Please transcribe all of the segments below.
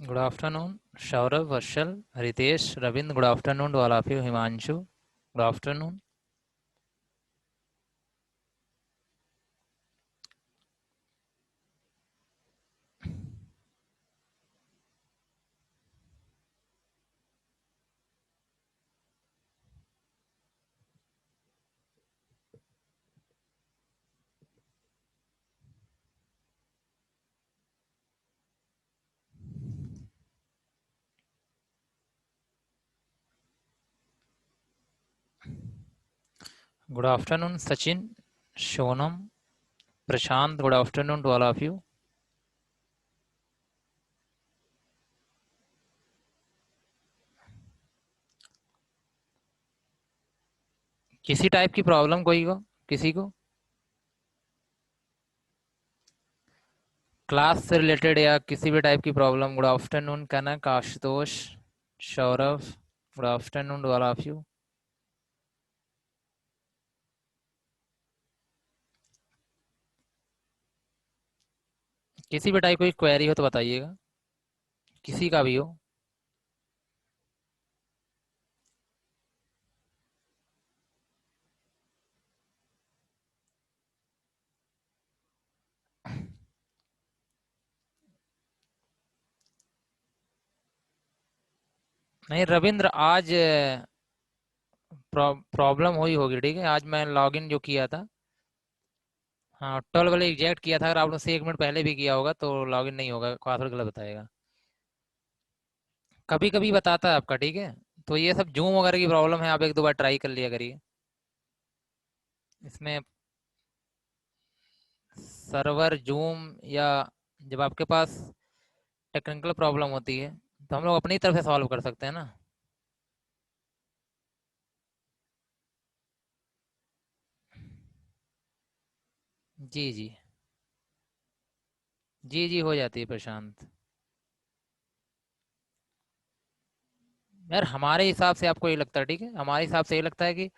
Good afternoon, Shaurav, Varshal, Ritesh, Ravind. Good afternoon to all of you. Himanshu. Good afternoon. Good afternoon, Sachin, Shonam, Prashant. Good afternoon to all of you. किसी type की problem कोई को किसी को class से related या किसी भी टाइप की problem. Good afternoon Kanak, Ashutosh, Saurabh. Good afternoon to all of you. किसी भी टाइप कोई क्वेरी हो तो बताइएगा, किसी का भी हो। नहीं रविंद्र, आज प्रॉब्लम हुई होगी, ठीक है। आज मैं लॉगिन जो किया था, हाँ 12 वाले एग्जैक्ट किया था। अगर आपने उससे 1 मिनट पहले भी किया होगा तो लॉगिन नहीं होगा, पासवर्ड गलत बताएगा। कभी कभी बताता है आपका, ठीक है। तो ये सब जूम वगैरह की प्रॉब्लम है, आप एक दो बार ट्राई कर लिया करिए। इसमें सर्वर जूम या जब आपके पास टेक्निकल प्रॉब्लम होती है तो हम लोग अपनी तरफ से सॉल्व कर सकते हैं ना। जी जी। जी जी, हो जाती है प्रशांत। यार हमारे हिसाब से आपको ये लगता है, ठीक है, हमारे हिसाब से ये लगता है कि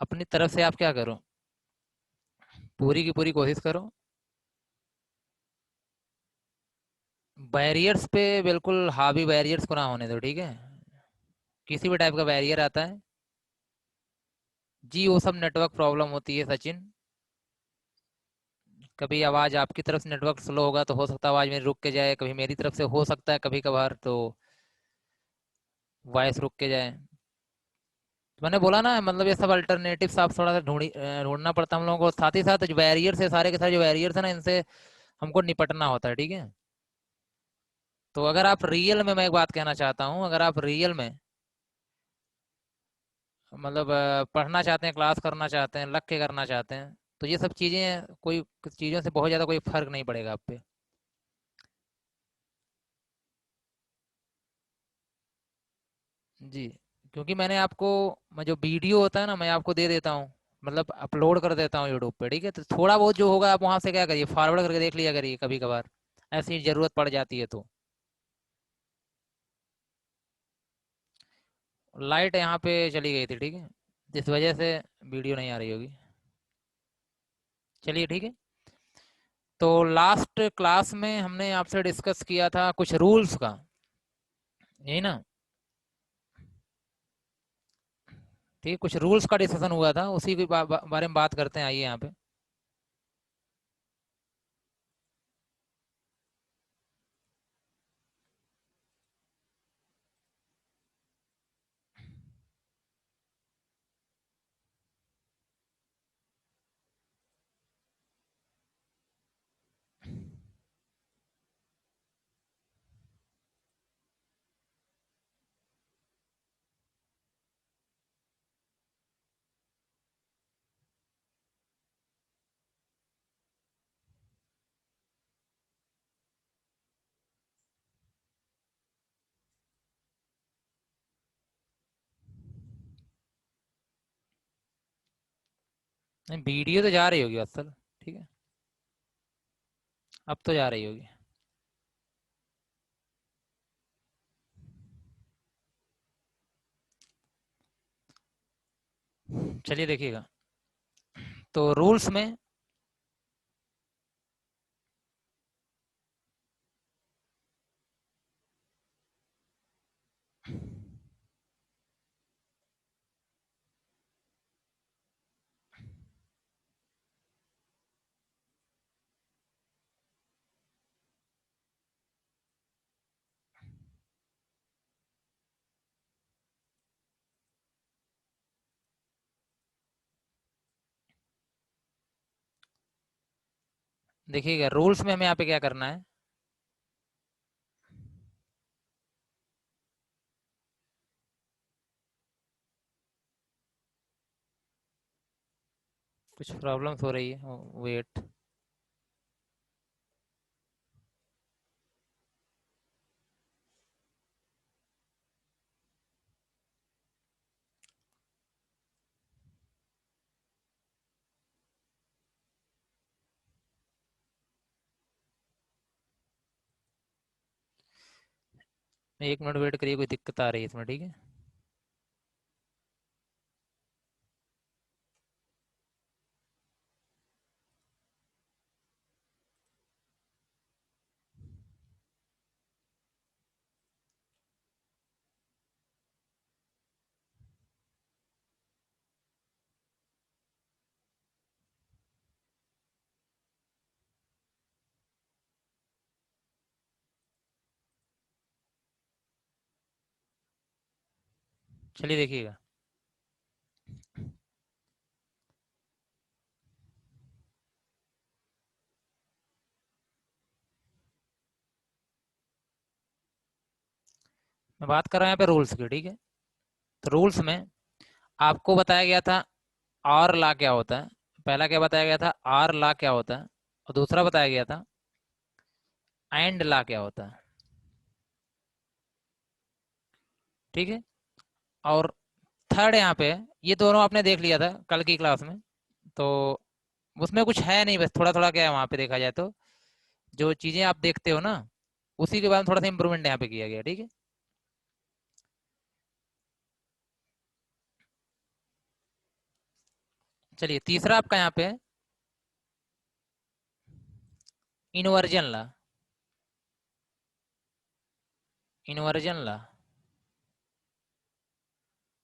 अपनी तरफ से आप क्या करो, पूरी की पूरी कोशिश करो। बैरियर्स पे बिल्कुल हावी बैरियर्स को ना होने दो, ठीक है। किसी भी टाइप का बैरियर आता है, जी वो सब नेटवर्क प्रॉब्लम होती है सचिन। कभी आवाज़ आपकी तरफ से नेटवर्क स्लो होगा तो हो सकता है आवाज़ मेरी रुक के जाए, कभी मेरी तरफ से हो सकता है कभी कभार तो वॉइस रुक के जाए। तो मैंने बोला ना, मतलब ये सब अल्टरनेटिव्स आप थोड़ा सा ढूंढना पड़ता है हम लोगों को। साथ ही साथ जो बैरियर्स है, सारे के सारे जो बैरियर्स है ना, इनसे हमको निपटना होता है, ठीक है। तो अगर आप रियल में, मैं एक बात कहना चाहता हूँ, अगर आप रियल में मतलब पढ़ना चाहते हैं, क्लास करना चाहते हैं, लग के करना चाहते हैं, तो ये सब चीज़ें, कोई कुछ चीज़ों से बहुत ज़्यादा कोई फर्क नहीं पड़ेगा आप पे। जी। क्योंकि मैंने आपको, मैं जो वीडियो होता है ना मैं आपको दे देता हूँ, मतलब अपलोड कर देता हूँ यूट्यूब पे, ठीक है। तो थोड़ा बहुत जो होगा आप वहाँ से क्या करिए, फॉरवर्ड करके देख लिया करिए कभी कभार, ऐसी ज़रूरत पड़ जाती है तो। लाइट यहाँ पे चली गई थी, ठीक है, जिस वजह से वीडियो नहीं आ रही होगी। चलिए ठीक है। तो लास्ट क्लास में हमने आपसे डिस्कस किया था कुछ रूल्स का, यही ना। ठीक है, कुछ रूल्स का डिस्कशन हुआ था, उसी के बारे में बात करते हैं, आइए यहाँ पे। नहीं, वीडियो तो जा रही होगी असल, ठीक है। अब तो जा रही होगी। चलिए देखिएगा। तो रूल्स में, देखिएगा रूल्स में हमें यहाँ पे क्या करना है, कुछ प्रॉब्लम्स हो रही है, वेट। एक मिनट वेट करिए, कोई दिक्कत आ रही है इसमें, ठीक है। चलिए देखिएगा, मैं बात कर रहा हूँ यहाँ पे रूल्स की, ठीक है। तो रूल्स में आपको बताया गया था आर ला क्या होता है, पहला क्या बताया गया था, आर ला क्या होता है, और दूसरा बताया गया था एंड ला क्या होता है, ठीक है। और थर्ड यहाँ पे, ये दोनों आपने देख लिया था कल की क्लास में, तो उसमें कुछ है नहीं, बस थोड़ा थोड़ा क्या है वहाँ पे देखा जाए तो, जो चीज़ें आप देखते हो ना, उसी के बाद में थोड़ा सा इंप्रूवमेंट यहाँ पे किया गया, ठीक है। चलिए तीसरा आपका यहाँ पे इन्वर्जन ला, इन्वर्जन ला,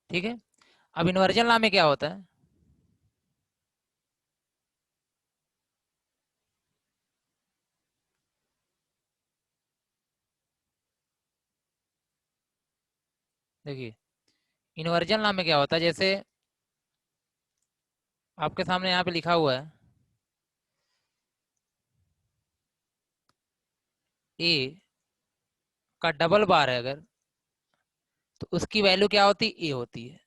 ठीक है। अब इन्वर्जन ला में क्या होता है, देखिए इन्वर्जन ला में क्या होता है, जैसे आपके सामने यहाँ पे लिखा हुआ है ए का डबल बार है अगर, तो उसकी वैल्यू क्या होती है, ए होती है।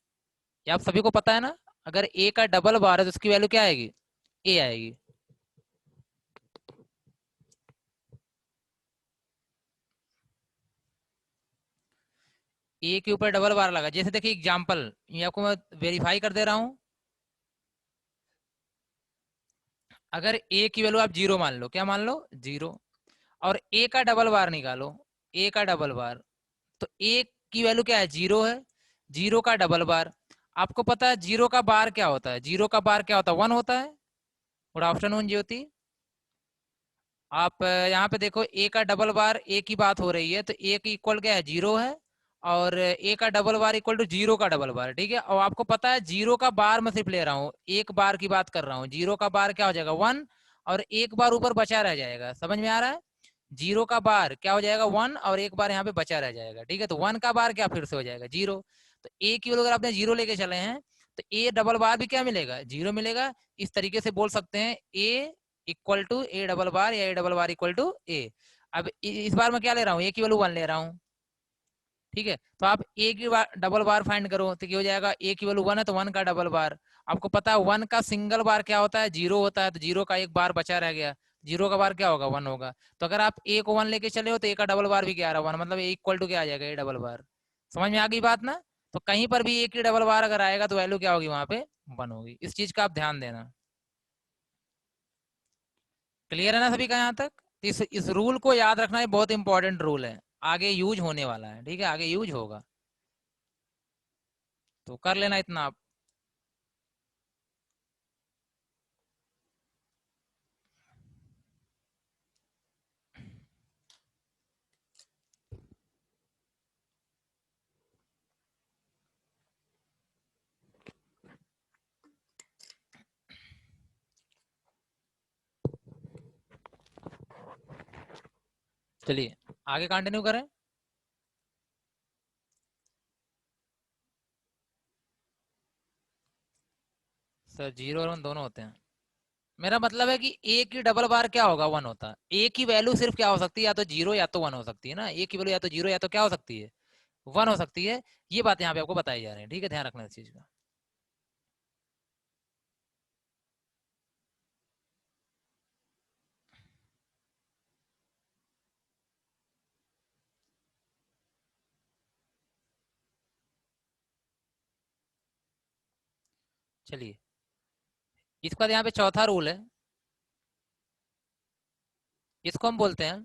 ये आप सभी को पता है ना, अगर ए का डबल बार है तो उसकी वैल्यू क्या आएगी, ए आएगी। ए के ऊपर डबल बार लगा, जैसे देखिए एग्जांपल, ये आपको मैं वेरीफाई कर दे रहा हूं। अगर ए की वैल्यू आप जीरो मान लो, क्या मान लो, जीरो, और ए का डबल बार निकालो, ए का डबल बार, तो ए की वैल्यू क्या है, जीरो है, जीरो का डबल बार। आपको पता है जीरो का बार क्या होता है, जीरो का बार क्या होता है, वन होता है। गुड आफ्टरनून ज्योति। आप यहाँ पे देखो ए का डबल बार, ए की बात हो रही है, तो ए की इक्वल क्या है, जीरो है, और ए का double bar equal to zero का डबल बार, ठीक है। और आपको पता है जीरो का बार मैं सिर्फ ले रहा हूँ, एक बार की बात कर रहा हूँ, जीरो का बार क्या हो जाएगा, वन, और एक बार ऊपर बचा रह जाएगा, समझ में आ रहा है। जीरो का बार क्या हो जाएगा, वन, और एक बार यहाँ पे बचा रह जाएगा, ठीक है। तो वन का बार क्या फिर से हो जाएगा, जीरो। तो ए की वैल्यू अगर आपने जीरो लेके चले हैं, तो ए डबल बार भी क्या मिलेगा, जीरो मिलेगा। इस तरीके से बोल सकते हैं A equal to A double bar, या A double bar equal to A. अब इस बार मैं क्या ले रहा हूँ, ए की वैल्यू वन ले रहा हूँ, ठीक है। तो आप ए की डबल बार फाइंड करो, तो क्या हो जाएगा, ए की वैल्यू वन है तो वन का डबल बार। आपको पता है वन का सिंगल बार क्या होता है, जीरो होता है, तो जीरो का एक बार बचा रह गया, जीरो का बार क्या होगा, वन होगा। तो अगर आप ए को वन लेके चले हो, तो ए का डबल बार भी क्या आ रहा है, वन, मतलब ए इक्वल टू क्या आ जाएगा, ए डबल बार। समझ में आ गई बात ना। तो कहीं पर भी ए की डबल बार अगर आएगा तो वैल्यू क्या होगी वहां पे, वन होगी। इस चीज का आप ध्यान देना। क्लियर है ना सभी का यहाँ तक। इस रूल को याद रखना, ये बहुत इंपॉर्टेंट रूल है, आगे यूज होने वाला है, ठीक है, आगे यूज होगा, तो कर लेना इतना आप। चलिए आगे कंटिन्यू करें। सर जीरो और वन दोनों होते हैं। मेरा मतलब है कि ए की डबल बार क्या होगा, वन होता है। ए की वैल्यू सिर्फ क्या हो सकती है, या तो जीरो या तो वन हो सकती है ना। ए की वैल्यू या तो जीरो या तो क्या हो सकती है, वन हो सकती है। ये बात यहाँ पे आपको बताई जा रही है, ठीक है, ध्यान रखना इस चीज का। चलिए, इसके बाद यहाँ पे चौथा रूल है, इसको हम बोलते हैं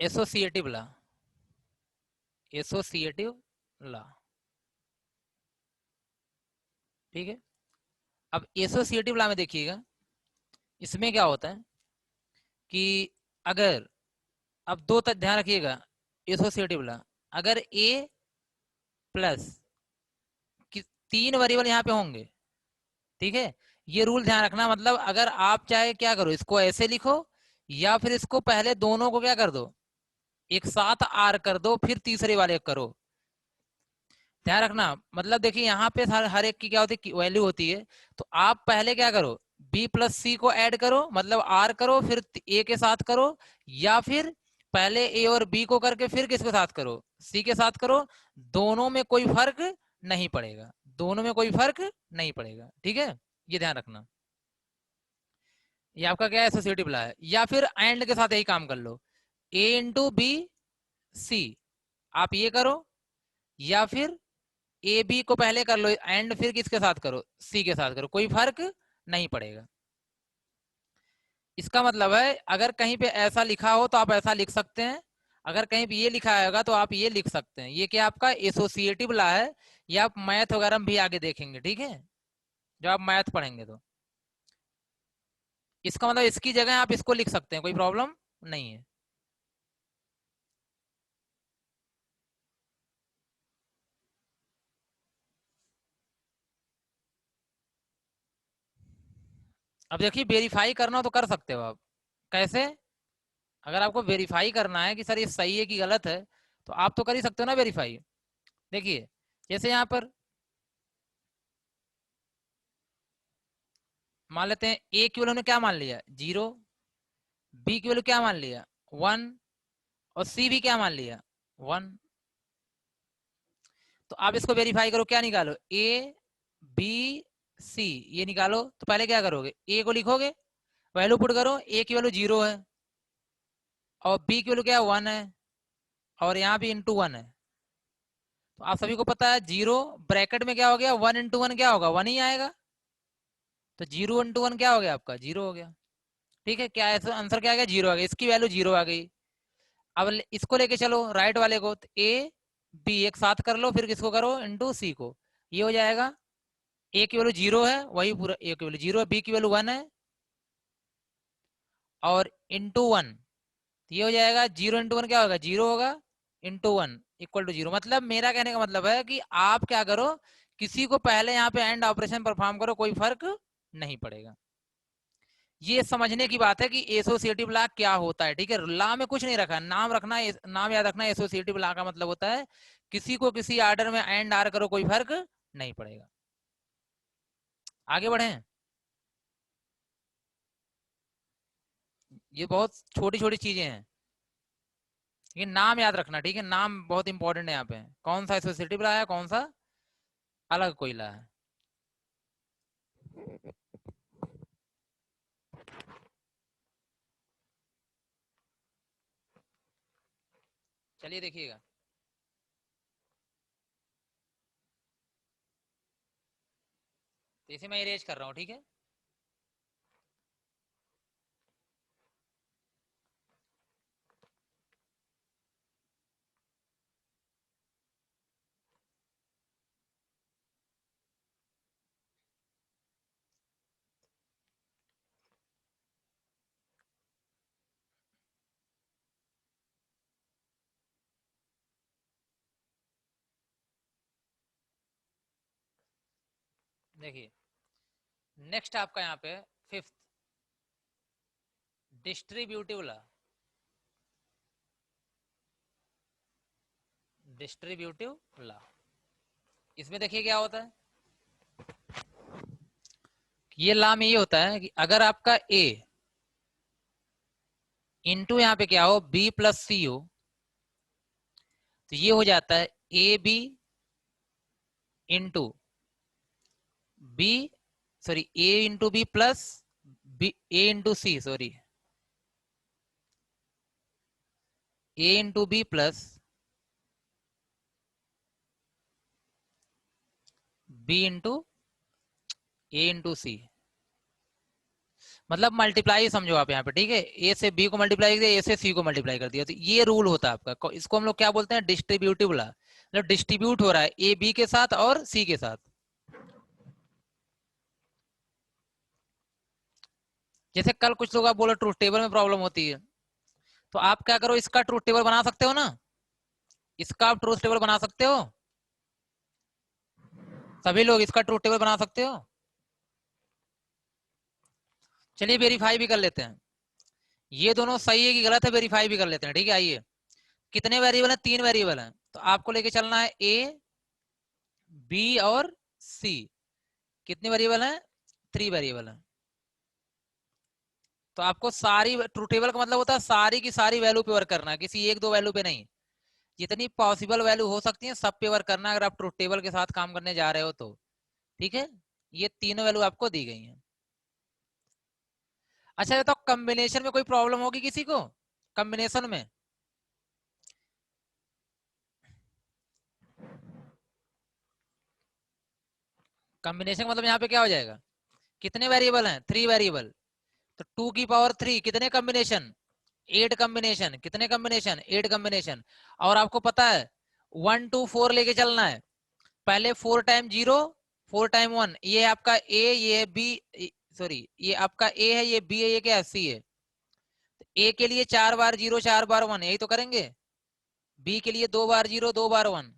एसोसिएटिव लॉ। एसोसिएटिव लॉ, ठीक है। अब एसोसिएटिव लॉ में देखिएगा, इसमें क्या होता है कि अगर, अब दो तक ध्यान रखिएगा, एसोसिएटिव लॉ, अगर ए प्लस तीन वेरिएबल यहाँ पे होंगे, ठीक है, ये रूल ध्यान रखना। मतलब अगर आप चाहे क्या करो, इसको ऐसे लिखो, या फिर इसको पहले दोनों को क्या कर दो, एक साथ आर कर दो, फिर तीसरे वाले करो। ध्यान रखना, मतलब देखिए यहाँ पे हर एक की क्या होती है, वैल्यू होती है। तो आप पहले क्या करो, बी प्लस सी को ऐड करो, मतलब आर करो, फिर ए के साथ करो, या फिर पहले ए और बी को करके फिर किसके साथ करो, सी के साथ करो। दोनों में कोई फर्क नहीं पड़ेगा, दोनों में कोई फर्क नहीं पड़ेगा, ठीक है, ये ध्यान रखना। ये आपका क्या है, एसोसिएटिव लॉ है। या फिर एंड के साथ यही काम कर लो, ए इंटू बी सी, आप ये करो, या फिर ए बी को पहले कर लो एंड फिर किसके साथ करो, सी के साथ करो, कोई फर्क नहीं पड़ेगा। इसका मतलब है अगर कहीं पे ऐसा लिखा हो तो आप ऐसा लिख सकते हैं, अगर कहीं पे ये लिखा होगा तो आप ये लिख सकते हैं। ये क्या आपका एसोसिएटिव लॉ है, ये आप मैथ वगैरह में भी आगे देखेंगे, ठीक है, जब आप मैथ पढ़ेंगे तो। इसका मतलब इसकी जगह आप इसको लिख सकते हैं, कोई प्रॉब्लम नहीं है। अब देखिए, वेरीफाई करना हो तो कर सकते हो आप। कैसे, अगर आपको वेरीफाई करना है कि सर ये सही है कि गलत है, तो आप तो कर ही सकते हो ना वेरीफाई। देखिए, जैसे यहाँ पर मान लेते हैं, ए की वैल्यू ने क्या मान लिया, जीरो, बी की वैल्यू क्या मान लिया, वन, और सी भी क्या मान लिया, वन। तो आप इसको वेरीफाई करो, क्या निकालो, ए बी सी, ये निकालो। तो पहले क्या करोगे, ए को लिखोगे, वैल्यू पुट करो, ए की वैल्यू जीरो है, और बी की वैल्यू क्या है, वन है, और यहाँ भी इंटू वन है। तो आप सभी को पता है जीरो ब्रैकेट में क्या हो गया, वन इंटू वन क्या होगा, वन ही आएगा। तो जीरो इंटू वन क्या हो गया आपका, जीरो हो गया, ठीक है। क्या आंसर क्या आ गया, जीरो आ गया, इसकी वैल्यू जीरो आ गई। अब इसको लेके चलो राइट वाले को, तो ए बी एक साथ कर लो, फिर किसको करो, इंटू सी को, ये हो जाएगा। ए की वैल्यू जीरो है, वही पूरा, ए की वैल्यू जीरो है, बी की वैल्यू वन है, और इंटू वन, ये हो जाएगा, जीरो इंटू वन क्या होगा, जीरो होगा, into one equal to zero. मतलब मेरा कहने का मतलब है कि आप क्या करो, किसी को पहले यहाँ पे एंड ऑपरेशन परफॉर्म करो, कोई फर्क नहीं पड़ेगा। ये समझने की बात है कि एसोसिएटिव लॉ क्या होता है, ठीक है। लॉ में कुछ नहीं रखा, नाम रखना, नाम याद रखना। एसोसिएटिव लॉ का मतलब होता है किसी को किसी आर्डर में एंड आर करो, कोई फर्क नहीं पड़ेगा। आगे बढ़े, ये बहुत छोटी छोटी चीजें हैं, लेकिन नाम याद रखना, ठीक है, नाम बहुत इंपॉर्टेंट है यहाँ पे, कौन सा एसोसिएटिव लॉ है, कौन सा अलग कोई लॉ है। चलिए देखिएगा, तो इसे मैं इरेज कर रहा हूँ, ठीक है। देखिए, नेक्स्ट आपका यहाँ पे fifth, distributive law. Distributive law, इसमें देखिए क्या होता है, ये ला में ये होता है कि अगर आपका ए इंटू यहाँ पे क्या हो बी प्लस सी हो, तो ये हो जाता है A B into B, sorry A into B plus B A into C, sorry A into B plus B into A into C. मतलब मल्टीप्लाई समझो आप यहाँ पे, ठीक है, ए से बी को मल्टीप्लाई कर दिया, ए से सी को मल्टीप्लाई कर दिया, तो ये रूल होता है आपका। इसको हम लोग क्या बोलते हैं, डिस्ट्रीब्यूटिव ला। मतलब डिस्ट्रीब्यूट हो रहा है ए बी के साथ और सी के साथ। जैसे कल कुछ लोग आप बोलो ट्रूथ टेबल में प्रॉब्लम होती है, तो आप क्या करो, इसका ट्रूथ टेबल बना सकते हो ना, इसका आप ट्रूथ टेबल बना सकते हो, सभी लोग इसका ट्रूथ टेबल बना सकते हो। चलिए वेरीफाई भी कर लेते हैं, ये दोनों सही है कि गलत है, वेरीफाई भी कर लेते हैं, ठीक है। आइए, कितने वेरिएबल हैं, 3 वेरिएबल हैं, तो आपको लेके चलना है ए बी और सी। कितने वेरिएबल हैं, 3 वेरिएबल हैं। तो आपको सारी, ट्रू टेबल का मतलब होता है सारी की सारी वैल्यू पे वर्क करना है, किसी एक दो वैल्यू पे नहीं। जितनी पॉसिबल वैल्यू हो सकती है सब पे वर्क करना है, अगर आप ट्रू टेबल के साथ काम करने जा रहे हो तो, ठीक है। ये तीनों वैल्यू आपको दी गई हैं। अच्छा, तो कॉम्बिनेशन में कोई प्रॉब्लम होगी किसी को, कॉम्बिनेशन में? कॉम्बिनेशन मतलब यहाँ पे क्या हो जाएगा, कितने वेरिएबल हैं, 3 वेरिएबल, तो 2 की पावर 3 कितने कॉम्बिनेशन, 8 कॉम्बिनेशन, कितने कॉम्बिनेशन, 8 कॉम्बिनेशन। और आपको पता है 1 2 4 लेके चलना है, पहले 4 टाइम 0, 4 टाइम 1, ये आपका ए, ये बी, सॉरी ये आपका ए है, ये बी है, ये क्या है, सी है। ए के लिए 4 बार 0 4 बार 1, यही तो करेंगे। बी के लिए 2 बार 0 2 बार 1,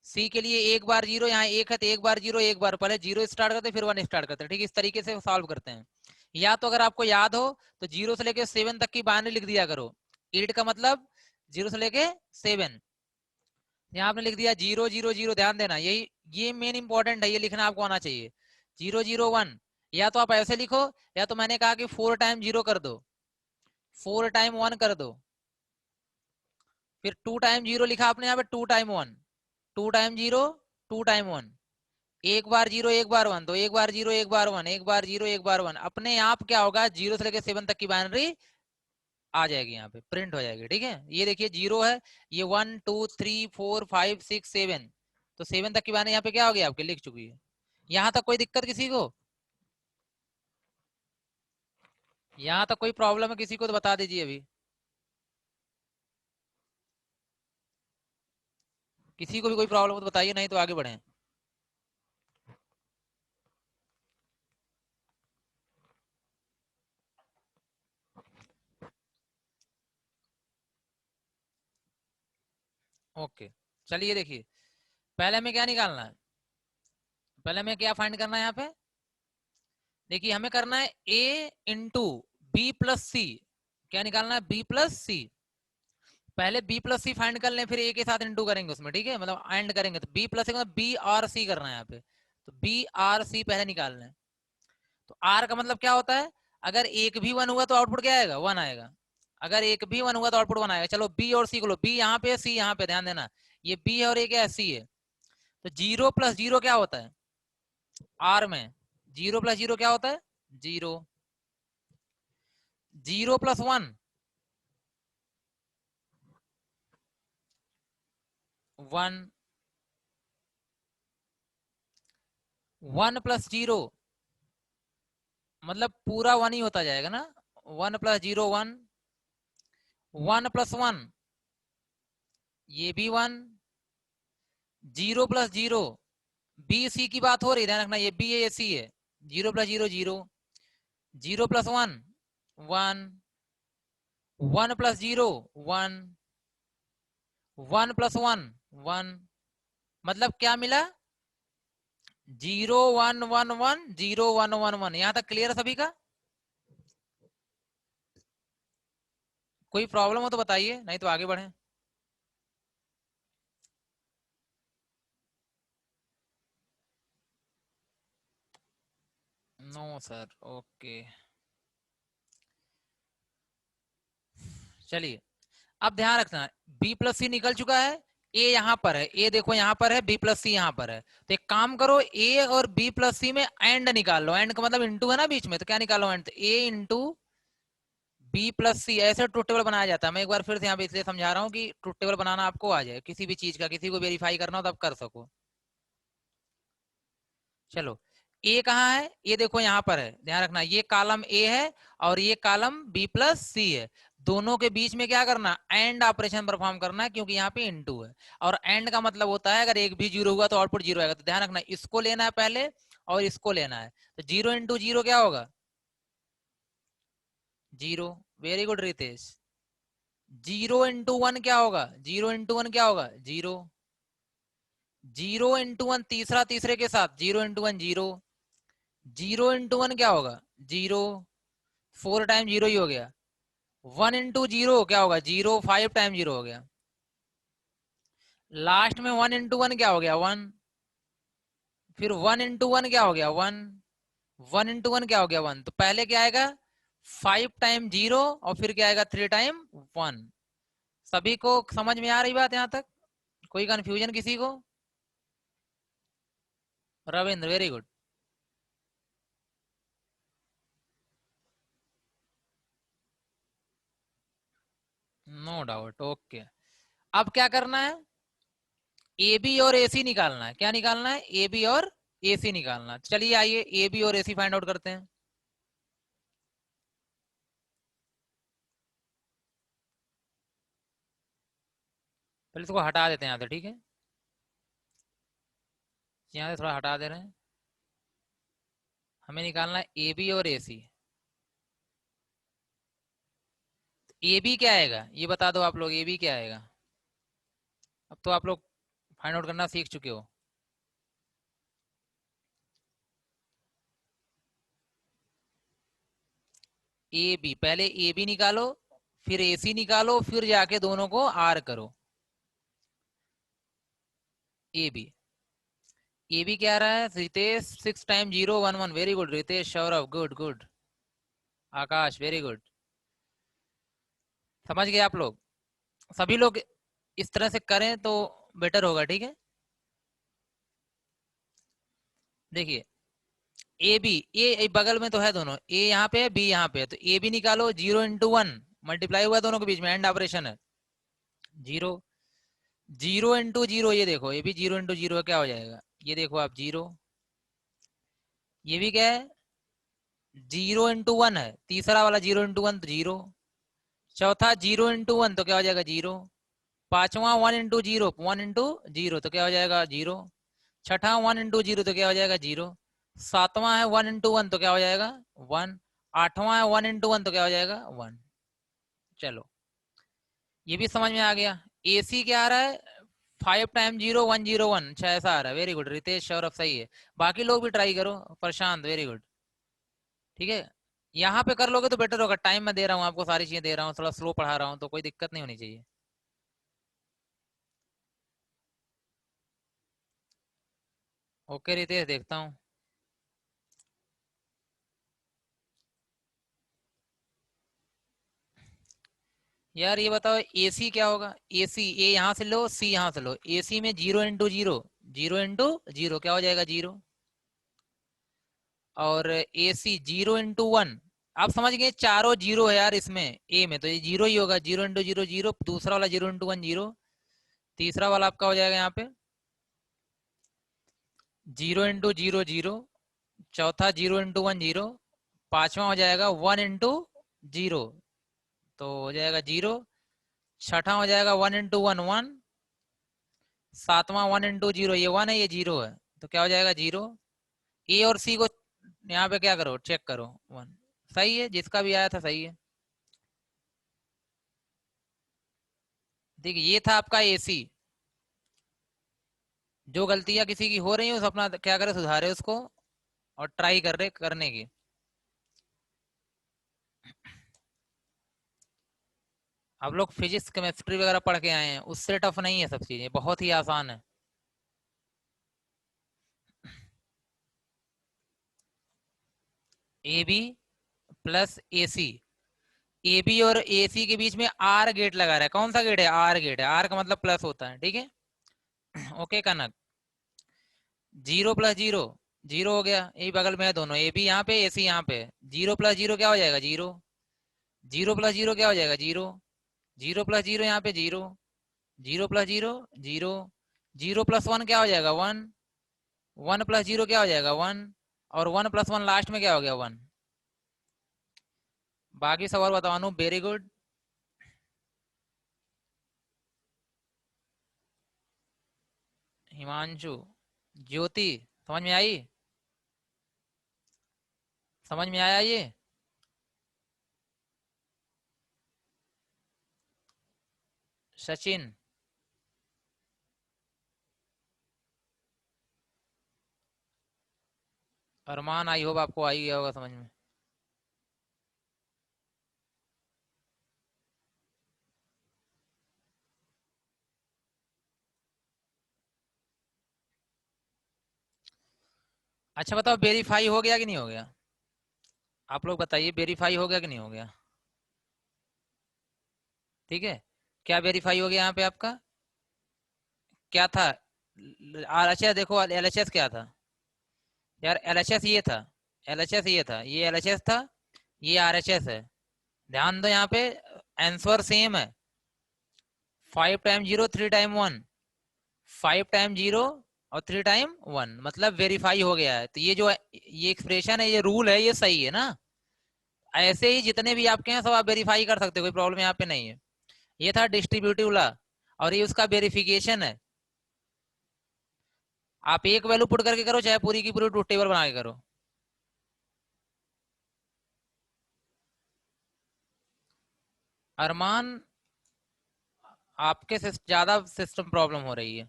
सी के लिए 1 बार 0, यहाँ 1 है तो 1 बार 0 1 बार, पहले 0 स्टार्ट करते फिर 1 स्टार्ट करते, ठीक है। इस तरीके से सॉल्व करते हैं। या तो अगर आपको याद हो तो 0 से लेके 7 तक की बाइनरी लिख दिया करो। 8 का मतलब 0 से लेके 7, यहाँ आपने लिख दिया 0 0 0, ध्यान देना, यही ये मेन इंपॉर्टेंट है, ये लिखना आपको आना चाहिए, 0 0 1। या तो आप ऐसे लिखो, या तो मैंने कहा कि 4 टाइम 0 कर दो, 4 टाइम 1 कर दो, फिर 2 टाइम 0 लिखा आपने यहाँ पे, 2 टाइम 1, 2 टाइम 0 2 टाइम 1, एक बार 0 एक बार 1, तो एक बार 0 एक बार 1, एक बार 0 एक बार 1, अपने आप क्या होगा 0 से लेकर 7 तक की बाइनरी आ जाएगी, यहाँ पे प्रिंट हो जाएगी, ठीक है। ये देखिए 0 है, ये 1 2 3 4 5 6 7, तो 7 तक की बाइनरी यहाँ पे क्या हो गई आपके, लिख चुकी है। यहाँ तक कोई दिक्कत किसी को, यहाँ तक कोई प्रॉब्लम है किसी को तो बता दीजिए अभी, किसी को भी कोई प्रॉब्लम हो तो बताइए, नहीं तो आगे बढ़े। ओके, चलिए देखिए, पहले हमें क्या निकालना है, पहले हमें क्या फाइंड करना है यहाँ पे, देखिए हमें करना है ए इंटू बी प्लस सी। क्या निकालना है, बी प्लस सी। पहले बी प्लस सी फाइंड कर लें, फिर ए के साथ इंटू करेंगे उसमें, ठीक है, मतलब एंड करेंगे, तो बी प्लस सी मतलब बी आर सी करना है यहाँ पे, तो बी आर सी पहले निकाल लें। तो आर का मतलब क्या होता है, अगर एक भी 1 हुआ तो आउटपुट क्या आएगा, 1 आएगा, अगर एक भी 1 हुआ तो आउटपुट 1 आएगा। चलो बी और सी को लो, बी यहाँ पे सी यहाँ पे, ध्यान देना, ये बी है और ये क्या है, सी है। तो 0 प्लस 0 क्या होता है, आर में 0 प्लस 0 क्या होता है, 0, 0 प्लस 1 1, 1 प्लस 0 मतलब पूरा 1 ही होता जाएगा ना, 1 प्लस 0 1, 1 प्लस 1 ये भी 1, 0 प्लस 0, बी सी की बात हो रही, ध्यान रखना, ये बी है ये सी है, 0 प्लस 0 0, 0 प्लस 1 1, 1 प्लस 0 1, 1 प्लस 1 1, मतलब क्या मिला, 0 1 1 1 0 1 1 1। यहां तक क्लियर सभी का, कोई प्रॉब्लम हो तो बताइए, नहीं तो आगे बढ़े। No sir, okay. चलिए, अब ध्यान रखना, बी प्लस सी निकल चुका है, ए यहाँ पर है, ए देखो यहाँ पर है, बी प्लस सी यहाँ पर है। तो एक काम करो, ए और बी प्लस सी में एंड निकाल लो। एंड का मतलब इंटू है ना बीच में, तो क्या निकालो and, A into B plus C. ऐसे ट्रुथ टेबल बनाया जाता है। मैं एक बार फिर से यहाँ पे इसलिए समझा रहा हूँ कि ट्रुथ टेबल बनाना आपको आ जाए, किसी भी चीज का, किसी को वेरीफाई करना हो तो आप कर सको। चलो, ए कहाँ है, ये देखो यहाँ पर है, ध्यान रखना, ये कॉलम ए है और ये कॉलम बी प्लस सी है। दोनों के बीच में क्या करना, एंड ऑपरेशन परफॉर्म करना है, क्योंकि यहाँ पे इनटू है। और एंड का मतलब होता है अगर एक भी जीरो हुआ तो आउटपुट जीरो आएगा। तो ध्यान रखना, इसको लेना है पहले और इसको लेना है। तो जीरो इंटू जीरो क्या होगा, zero. Very good Ritesh. Zero into one क्या होगा, जीरो इंटू वन क्या होगा, जीरो। जीरो इंटू वन तीसरा तीसरे के साथ, zero into one zero. Zero into one क्या होगा, जीरो। फोर टाइम जीरो ही हो गया। वन इंटू जीरो क्या होगा, जीरो। फाइव टाइम जीरो हो गया। लास्ट में वन इंटू वन क्या हो गया, वन। फिर वन इंटू वन क्या हो गया, वन। वन इंटू वन क्या हो गया, वन। तो पहले क्या आएगा, फाइव टाइम जीरो, और फिर क्या आएगा, थ्री टाइम वन। सभी को समझ में आ रही बात यहाँ तक, कोई कंफ्यूजन किसी को। Ravindra, very good. No doubt, okay. अब क्या करना है, ए बी और ए सी निकालना है। क्या निकालना है, ए बी और ए सी निकालना है। चलिए आइए ए बी और ए सी फाइंड आउट करते हैं। पहले इसको हटा देते हैं यहाँ से, ठीक है। यहाँ से थोड़ा हटा दे रहे हैं। हमें निकालना है ए बी और ए सी। ए बी क्या आएगा ये बता दो आप लोग, ए बी क्या आएगा। अब तो आप लोग फाइंड आउट करना सीख चुके हो। ए बी, पहले ए बी निकालो, फिर ए सी निकालो, फिर जाके दोनों को आर करो। ए बी, ए बी क्या आ रहा है, Ritesh, six time zero one one. Very good Ritesh, Saurabh, good good. Akash, very good. समझ गए आप लोग, सभी लोग इस तरह से करें तो बेटर होगा, ठीक है। देखिए, ए बी, ए बगल में तो है दोनों, ए यहाँ पे है, बी यहाँ पे है, तो ए बी निकालो, जीरो इंटू वन, मल्टीप्लाई हुआ दोनों के बीच में, एंड ऑपरेशन है, जीरो। जीरो इंटू जीरो, ये देखो, ये भी जीरो इंटू जीरो क्या हो जाएगा, ये देखो आप, जीरो। ये भी क्या है, जीरो इंटू वन है, तीसरा वाला जीरो इंटू वन तो जीरो। चौथा जीरो इंटू वन तो क्या हो जाएगा, जीरो। पांचवा one into zero, one into zero तो क्या हो जाएगा, जीरो। छठा वन इंटू जीरो तो क्या हो जाएगा, जीरो। सातवां है वन इंटू वन तो क्या हो जाएगा, वन। आठवां है वन इंटू वन तो क्या हो जाएगा, वन। चलो, ये भी समझ में आ गया। ए सी क्या आ रहा है, five time zero one zero one, अच्छा ऐसा आ रहा है। वेरी गुड रितेश, सौरभ, सही है। बाकी लोग भी ट्राई करो, प्रशांत, वेरी गुड, ठीक है। यहाँ पे कर लोगे तो बेटर होगा, टाइम मैं दे रहा हूँ आपको, सारी चीजें दे रहा हूँ, थोड़ा स्लो पढ़ा रहा हूँ, तो कोई दिक्कत नहीं होनी चाहिए। ओके रितेश, देखता हूँ। यार ये बताओ, एसी क्या होगा, एसी, ए यहाँ से लो, सी यहाँ से लो, एसी में zero into zero, zero into zero क्या हो जाएगा, जीरो। और एसी जीरो इंटू वन, आप समझ गए, चारों जीरो है यार इसमें, ए में तो ये जीरो ही होगा, जीरो इंटू जीरो जीरो, दूसरा वाला जीरो इंटू वन जीरो, तीसरा वाला आपका हो जाएगा यहाँ पे जीरो इंटू जीरो जीरो, चौथा जीरो इंटू वन जीरो, पांचवा हो जाएगा वन इंटू जीरो, तो हो जाएगा जीरो। छठा हो जाएगा वन इंटू वन वन, सातवां वन इंटू जीरो, ये वन है ये जीरो है, तो क्या हो जाएगा, जीरो। ए और सी को यहाँ पे क्या करो, चेक करो, वन। सही है, जिसका भी आया था सही है। देखिए, ये था आपका एसी। जो गलतियां किसी की हो रही है उस अपना क्या करे, सुधारे उसको, और ट्राई कर रहे करने की। आप लोग फिजिक्स केमिस्ट्री वगैरह पढ़ के आए हैं, उससे टफ नहीं है, सब चीजें बहुत ही आसान है। A B plus A C. A B और ए सी के बीच में आर गेट लगा रहा है। कौन सा गेट है? आर गेट है। आर का मतलब प्लस होता है, ठीक है। ओके कनक, जीरो प्लस जीरो, जीरो हो गया। यही बगल में है दोनों, ए बी यहाँ पे ए सी यहाँ पे। जीरो प्लस जीरो क्या हो जाएगा? जीरो। जीरो प्लस जीरो क्या हो जाएगा? जीरो। जीरो प्लस जीरो यहाँ पे zero. Zero plus zero zero. Zero plus one क्या हो जाएगा? वन। वन प्लस जीरो क्या हो जाएगा? वन। और वन प्लस वन लास्ट में क्या हो गया? वन। बाकी सब और बताओ अनु। Very good. हिमांशु, ज्योति, समझ में आई? समझ में आया ये? सचिन, अरमान, आई होप आपको आ ही गया होगा समझ में। अच्छा बताओ, वेरीफाई हो गया कि नहीं हो गया? आप लोग बताइए, वेरीफाई हो गया कि नहीं हो गया? ठीक है। क्या वेरीफाई हो गया यहाँ पे आपका? क्या था? आर एच एस देखो, एल एच एस क्या था यार? एल एच एस ये था, एल एच एस ये था, ये एल एच एस था, ये आर एच एस है। ध्यान दो यहाँ पे, आंसर सेम है। Five time zero, three time one. Five time zero और थ्री टाइम वन, मतलब वेरीफाई हो गया है। तो ये जो ये एक्सप्रेशन है, ये रूल है, ये सही है ना? ऐसे ही जितने भी आपके हैं सब आप वेरीफाई कर सकते हो, कोई प्रॉब्लम यहाँ पे नहीं है। ये था डिस्ट्रीब्यूटिव ला, और ये उसका वेरिफिकेशन है। आप एक वैल्यू पुट करके करो, चाहे पूरी की पूरी ट्रूथ टेबल बना के करो। अरमान, आपके ज्यादा सिस्टम प्रॉब्लम हो रही है।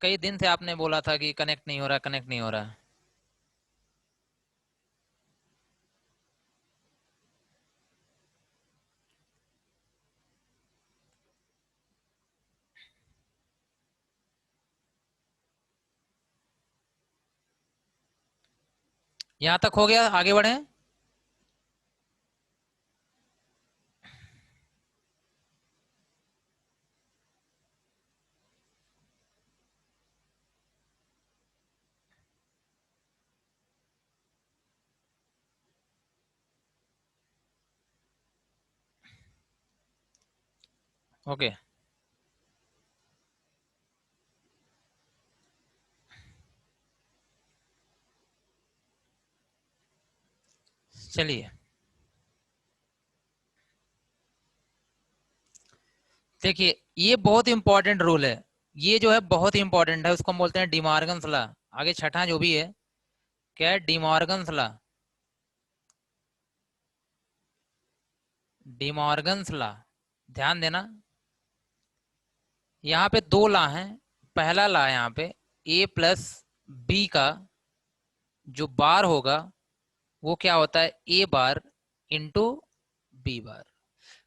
कई दिन से आपने बोला था कि कनेक्ट नहीं हो रहा, कनेक्ट नहीं हो रहा। यहाँ तक हो गया, आगे बढ़े। ओके, चलिए। देखिए, ये बहुत इंपॉर्टेंट रूल है। ये जो है बहुत ही इंपॉर्टेंट है, उसको हम बोलते हैं डिमॉर्गन्स लॉ। आगे छठा जो भी है, क्या है? De Morgan's law. डिमॉर्गन्स लॉ, ध्यान देना। यहाँ पे दो लॉ हैं। पहला लॉ यहाँ पे, ए प्लस बी का जो बार होगा वो क्या होता है? ए बार इंटू बी बार।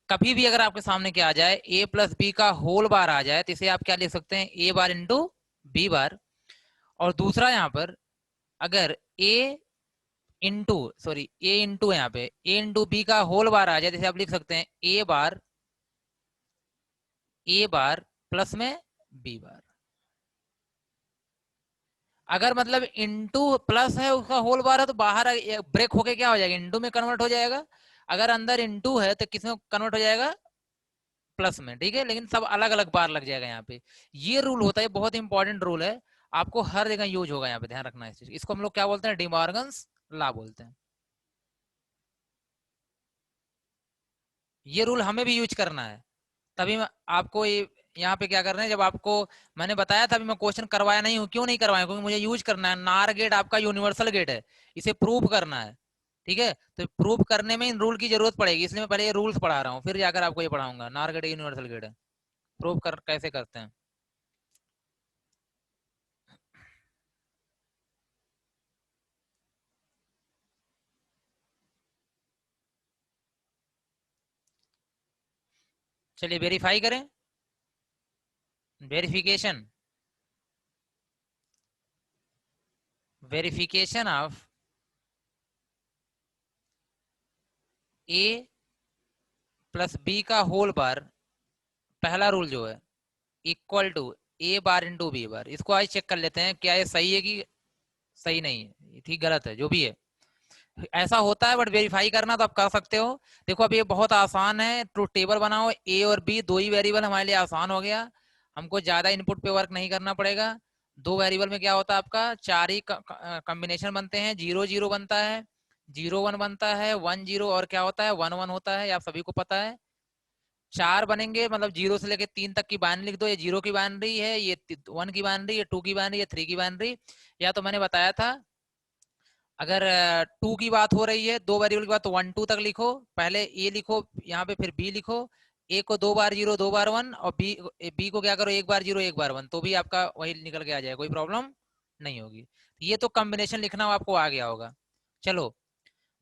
कभी भी अगर आपके सामने क्या आ जाए, ए प्लस बी का होल बार आ जाए, तो इसे आप क्या लिख सकते हैं? ए बार इंटू बी बार। और दूसरा यहाँ पर, अगर ए इंटू, सॉरी, ए इंटू, यहाँ पे ए इंटू बी का होल बार आ जाए, जैसे आप लिख सकते हैं ए बार, ए बार प्लस में बी बार। अगर मतलब इंटू प्लस है, उसका होल बार है, तो बाहर ब्रेक होके क्या हो जाएगा? इंटू में कन्वर्ट हो जाएगा। अगर अंदर इंटू है तो किस में कन्वर्ट हो जाएगा? प्लस में, ठीक है। लेकिन सब अलग अलग बार लग जाएगा यहाँ पे। ये रूल होता है, बहुत इंपॉर्टेंट रूल है। आपको हर जगह यूज होगा, यहाँ पे ध्यान रखना है इस चीज। इसको हम लोग क्या बोलते हैं? डिमॉर्गन्स लॉ बोलते हैं। ये रूल हमें भी यूज करना है। तभी मैं आपको ये यहाँ पे क्या कर रहे हैं, जब आपको मैंने बताया था, अभी मैं क्वेश्चन करवाया नहीं हूँ। क्यों नहीं करवाया? क्योंकि मुझे यूज करना है। नार गेट आपका यूनिवर्सल गेट है, इसे प्रूव करना है, ठीक है। तो प्रूव करने में इन रूल की जरूरत पड़ेगी, इसलिए मैं पहले ये रूल्स पढ़ा रहा हूँ, फिर जाकर आपको ये पढ़ाऊंगा। नार गेट यूनिवर्सल गेट है, प्रूव कर कैसे करते हैं। चलिए वेरीफाई करें। Verification, verification of A plus B का होल बार, पहला रूल जो है, equal to A bar into B bar. इसको आज चेक कर लेते हैं क्या ये सही है कि सही नहीं है, ठीक गलत है जो भी है। ऐसा होता है बट वेरीफाई करना तो आप कर सकते हो। देखो अब ये बहुत आसान है, ट्रूथ टेबल बनाओ, ए और बी दो ही वेरिएबल, हमारे लिए आसान हो गया, हमको ज्यादा इनपुट पे वर्क नहीं करना पड़ेगा। दो वेरिएबल में क्या होता है आपका, चार ही कॉम्बिनेशन बनते हैं, 0 0 बनता है, 0 1 बनता है, 1 0 और क्या होता है 1 1 होता है, आप सभी को पता है। चार बनेंगे मतलब 0 से लेके 3 तक की बाइनरी लिख दो, ये 0 की बाइनरी है, ये 1 की बाइनरी, ये 2 की बाइनरी, ये 3 की बाइनरी। या तो मैंने बताया था अगर 2 की बात हो रही है, दो वेरिएबल की बात, तो 1 2 तक लिखो, पहले ए लिखो यहाँ पे, फिर बी लिखो। ए को 2 बार 0 2 बार 1, और बी बी को क्या करो 1 बार 0 1 बार 1, तो भी आपका वही निकल के आ जाएगा, कोई प्रॉब्लम नहीं होगी। ये तो कॉम्बिनेशन लिखना आपको आ गया होगा। चलो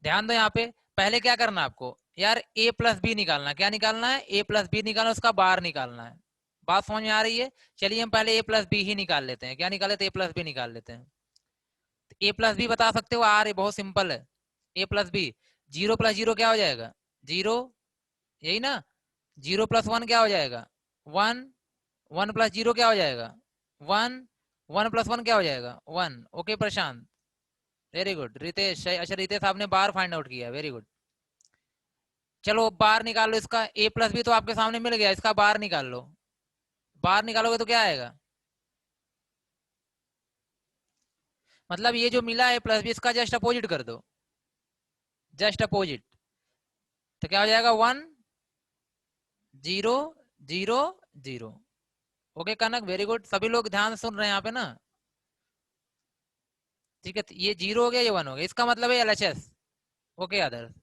ध्यान दो यहाँ पे, पहले क्या करना आपको यार, ए प्लस बी निकालना, क्या निकालना है, ए प्लस बी निकालना, उसका बार निकालना है। बात समझ में आ रही है? चलिए हम पहले ए प्लस बी ही निकाल लेते हैं, क्या निकाले, ए प्लस बी निकाल लेते हैं। ए प्लस बी बता सकते हो, आ रही बहुत सिंपल है। ए प्लस बी, 0 प्लस 0 क्या हो जाएगा, 0, यही ना। 0 प्लस 1 क्या हो जाएगा, 1, 1 प्लस 0 क्या हो जाएगा, 1, 1 प्लस 1 क्या हो जाएगा, 1। ओके प्रशांत, वेरी गुड। रितेश, अच्छा रितेश आपने बार फाइंड आउट किया, वेरी गुड। चलो बार निकाल लो इसका, ए प्लस बी तो आपके सामने मिल गया, इसका बार निकाल लो। बार निकालोगे तो क्या आएगा, मतलब ये जो मिला है प्लस बी, इसका जस्ट अपोजिट कर दो, जस्ट अपोजिट, तो क्या हो जाएगा 1 0 0 0। ओके कनक, वेरी गुड, सभी लोग ध्यान से सुन रहे हैं यहाँ पे ना, ठीक है। ये 0 हो गया, ये 1 हो गया, इसका मतलब है एलएचएस। ओके अदर,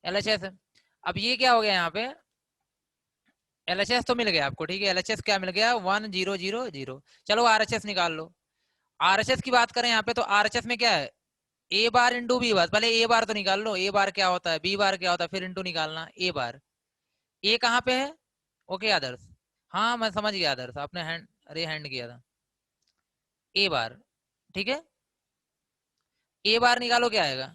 एलएचएस है। अब ये क्या हो गया यहाँ पे, एलएचएस तो मिल गया आपको, ठीक है, एलएचएस क्या मिल गया, 1 0 0 0। चलो आरएचएस निकाल लो। आरएचएस की बात करें यहाँ पे, तो आरएचएस में क्या है, ए बार इंटू बी बार। पहले ए बार तो निकाल लो, ए बार क्या होता है, बी बार क्या होता है, फिर इंटू निकालना ए बार। ए कहाँ पे है, ओके आदर्श, हाँ मैं समझ गया आदर्श, आपने हैंड, अरे हैंड किया था, ए बार, ठीक है। ए बार निकालो क्या आएगा,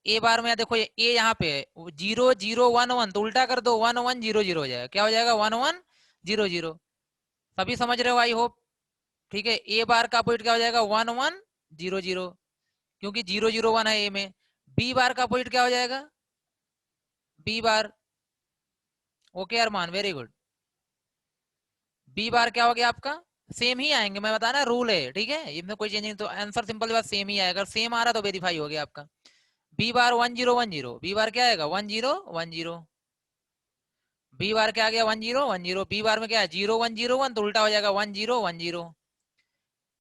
ए बार में देखो ये ए यहाँ पे है, 0 0 1 1, तो उल्टा कर दो, 1 1 0 0 हो जाएगा, क्या हो जाएगा 1 1 0 0। सभी समझ रहे हो आई होप, ठीक है। ए बार का अपोजिट क्या हो जाएगा, 1 1 0 0, क्योंकि 0 0 1 है ए में। बी बार का अपोजिट क्या हो जाएगा, बी बार, ओके अरमान, वेरी गुड। बी बार क्या हो गया आपका, सेम ही आएंगे, मैं बताना रूल है, ठीक है, इसमें कोई चेंज नहीं, तो आंसर सिंपल बात सेम ही आएगा, अगर सेम आ रहा तो वेरीफाई हो गया आपका। बी बार 1 0 1 0, बी बार क्या आएगा 1 0 1 0, बी बार क्या आ गया 1 0 1 0, बी बार में क्या है 0 1 0 1, तो उल्टा हो जाएगा 1 0 1 0।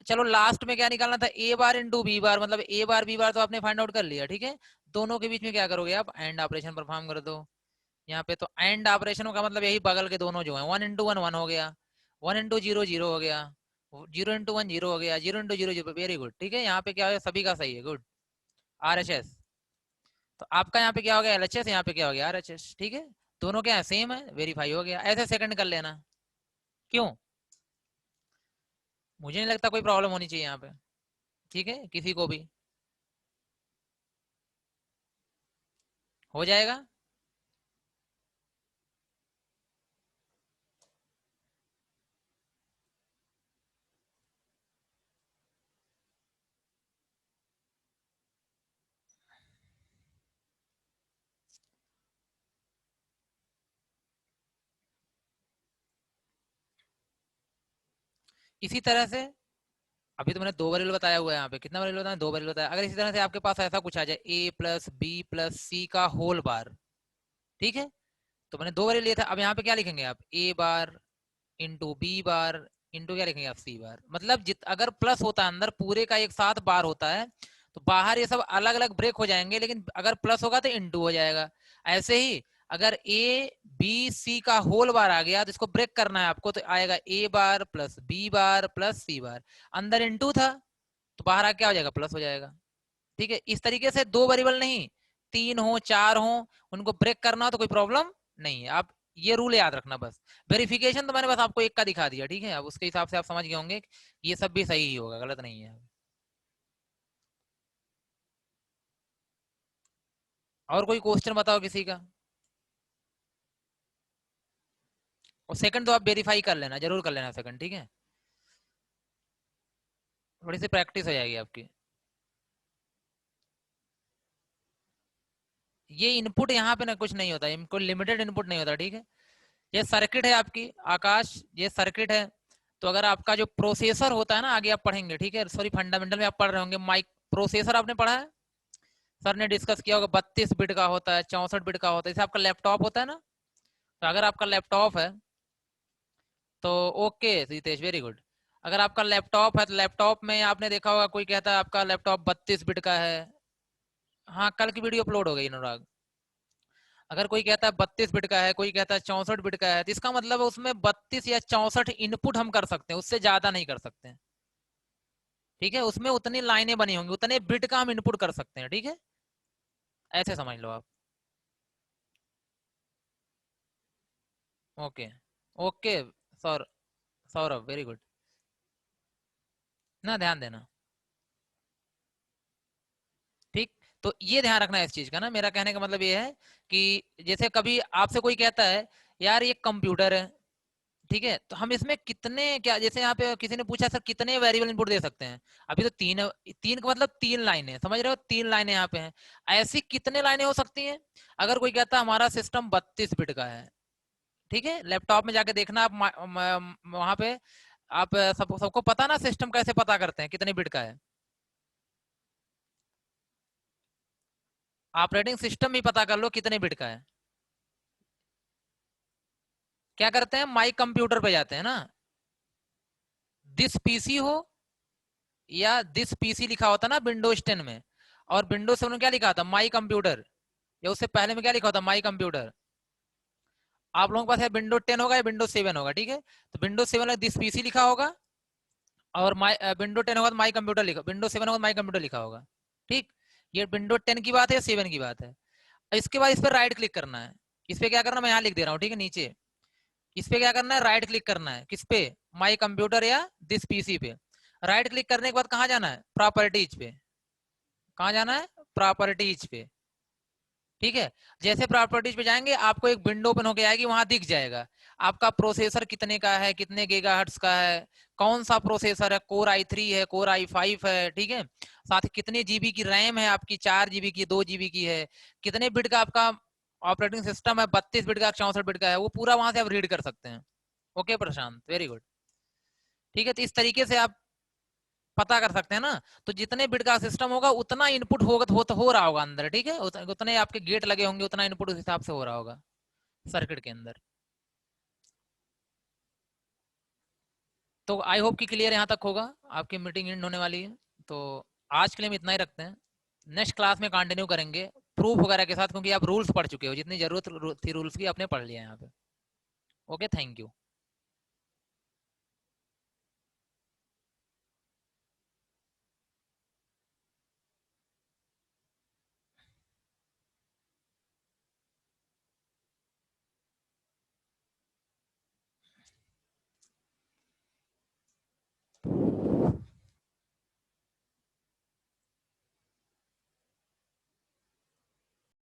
चलो लास्ट में क्या निकालना था, ए बार इंटू बी बार, मतलब ए बार बी बार तो आपने फाइंड आउट कर लिया, ठीक है। दोनों के बीच में क्या करोगे आप, एंड ऑपरेशन परफॉर्म कर दो यहाँ पे। तो एंड ऑपरेशन का मतलब यही, बगल के दोनों जो है, 1 इंटू 1 1 हो गया, 1 इंटू 0 0 हो गया, 0 इंटू 1 0 हो गया, 0 इंटू 0 0, वेरी गुड, ठीक है। यहाँ पे क्या हो गया, सभी का सही है, गुड। आरएचएस, तो आपका यहाँ पे क्या हो गया एलएचएस, यहाँ पे क्या हो गया आरएचएस, ठीक है। दोनों क्या है, सेम है, वेरीफाई हो गया। ऐसे सेकंड कर लेना, क्यों, मुझे नहीं लगता कोई प्रॉब्लम होनी चाहिए यहाँ पे, ठीक है, किसी को भी हो जाएगा। इसी तरह से, अभी तो मैंने दो वेरिएबल बताया हुआ है, यहाँ पे कितना वेरिएबल बताया, दो वेरिएबल बताया। अगर इसी तरह से आपके पास ऐसा कुछ आ जाए, ए प्लस बी प्लस सी का होल बार, ठीक है, तो मैंने दो वेरिएबल लिया था, अब यहाँ पे क्या लिखेंगे आप, ए bar into B bar into क्या लिखेंगे आप, सी बार। मतलब जित अगर प्लस होता है अंदर पूरे का एक साथ बार होता है, तो बाहर ये सब अलग अलग ब्रेक हो जाएंगे, लेकिन अगर प्लस होगा तो इंटू हो जाएगा। ऐसे ही अगर ए बी सी का होल बार आ गया, तो इसको ब्रेक करना है आपको, तो आएगा ए बार प्लस बी बार प्लस सी बार। अंदर इंटू था तो बाहर आ क्या हो जाएगा, प्लस हो जाएगा, ठीक है। इस तरीके से दो वेरिएबल नहीं, तीन हो चार हो, उनको ब्रेक करना हो तो कोई प्रॉब्लम नहीं है। आप ये रूल याद रखना बस। वेरिफिकेशन तो मैंने बस आपको एक का दिखा दिया, ठीक है, अब उसके हिसाब से आप समझ गए होंगे ये सब भी सही ही होगा, गलत नहीं है। और कोई क्वेश्चन बताओ किसी का। और सेकंड तो आप वेरीफाई कर लेना, जरूर कर लेना सेकंड, ठीक है, थोड़ी सी प्रैक्टिस हो जाएगी आपकी। ये इनपुट यहाँ पे ना कुछ नहीं होता, इनको लिमिटेड इनपुट नहीं होता, ठीक है। ये सर्किट है आपकी आकाश, ये सर्किट है। तो अगर आपका जो प्रोसेसर होता है ना, आगे आप पढ़ेंगे, ठीक है, सॉरी फंडामेंटल में आप पढ़ रहे होंगे, माइक प्रोसेसर आपने पढ़ा है, सर ने डिस्कस किया होगा, 32 बिट का होता है, 64 बिट का होता है, जैसे आपका लैपटॉप होता है ना। तो अगर आपका लैपटॉप है तो ओके रितेश, वेरी गुड। अगर आपका लैपटॉप है तो लैपटॉप में आपने देखा होगा, कोई कहता है आपका लैपटॉप 32 बिट का है। हाँ, कल की वीडियो अपलोड हो गई अनुराग। अगर कोई कहता है 32 बिट का है, कोई कहता है 64 बिट का है, तो इसका मतलब है उसमें 32 या 64 इनपुट हम कर सकते हैं, उससे ज्यादा नहीं कर सकते हैं, ठीक है। उसमें उतनी लाइनें बनी होंगी, उतने बिट का हम इनपुट कर सकते हैं, ठीक है, ऐसे समझ लो आप। ओके, ओके सौर सौरभ, वेरी गुड। ना ध्यान देना, ठीक। तो ये ध्यान रखना है इस चीज का ना, मेरा कहने का मतलब ये है कि जैसे कभी आपसे कोई कहता है यार ये कंप्यूटर है, ठीक है, तो हम इसमें कितने क्या, जैसे यहाँ पे किसी ने पूछा सर कितने वेरिएबल इनपुट दे सकते हैं, अभी तो तीन, तीन का मतलब 3 लाइनें, समझ रहे हो, 3 लाइनें यहाँ पे हैं। ऐसी कितने लाइनें हो सकती हैं? अगर कोई कहता है हमारा सिस्टम 32 बिट का है, ठीक है, लैपटॉप में जाके देखना आप, वहां पे आप सबको पता ना सिस्टम कैसे पता करते हैं कितने बिट का है। ऑपरेटिंग सिस्टम ही पता कर लो कितने बिट का है। क्या करते हैं, माई कंप्यूटर पे जाते हैं ना, दिस पीसी हो या दिस पीसी लिखा होता ना विंडोज 10 में, और विंडोज 7 में क्या लिखा था, माई कंप्यूटर, या उससे पहले में क्या लिखा होता, माई कंप्यूटर। आप लोगों के पास है विंडोज 10 होगा या विंडोज 7 होगा, ठीक है, तो विंडोज 7 में दिस पीसी लिखा होगा, और माई विंडोज 10 होगा तो माई कंप्यूटर लिखा, विंडोज 7 होगा तो माई कंप्यूटर लिखा होगा, ठीक। ये विंडोज 10 की बात है, 7 की बात है। इसके बाद इस पर राइट क्लिक करना है, इस पे क्या करना, मैं यहाँ लिख दे रहा हूँ, ठीक है, नीचे इस पे क्या करना है, राइट क्लिक करना है, किस पे, माई कंप्यूटर या दिस पीसी पे। राइट क्लिक करने के बाद कहाँ जाना है, प्रॉपर्टीज पे। कहाँ जाना है, प्रॉपर्टीज पे, ठीक है। जैसे प्रॉपर्टीज पे जाएंगे आपको एक विंडो ओपन होके आएगी, वहां दिख जाएगा आपका प्रोसेसर कितने का है, कितने गीगाहर्ट्ज का है, कौन सा प्रोसेसर है, कोर i3 है, कोर i5 है, ठीक है। साथ ही कितने जीबी की रैम है आपकी, 4 जीबी की, 2 जीबी की है, कितने बिट का आपका ऑपरेटिंग सिस्टम है, 32 बिट का, 64 बिट का है, वो पूरा वहां से आप रीड कर सकते हैं। ओके प्रशांत, वेरी गुड, ठीक है। तो इस तरीके से आप पता कर सकते हैं ना। तो जितने बिट का सिस्टम होगा उतना इनपुट होगा, हो रहा होगा अंदर, ठीक है, उतने आपके गेट लगे होंगे, उतना इनपुट उस हिसाब से हो रहा होगा सर्किट के अंदर। तो आई होप कि क्लियर यहाँ तक होगा, आपकी मीटिंग एंड होने वाली है। तो आज के लिए हम इतना ही रखते हैं, नेक्स्ट क्लास में कंटिन्यू करेंगे प्रूफ वगैरह के साथ, क्योंकि आप रूल्स पढ़ चुके हो, जितनी जरूरत थी रूल्स की आपने पढ़ लिया यहाँ पे। Okay, thank you.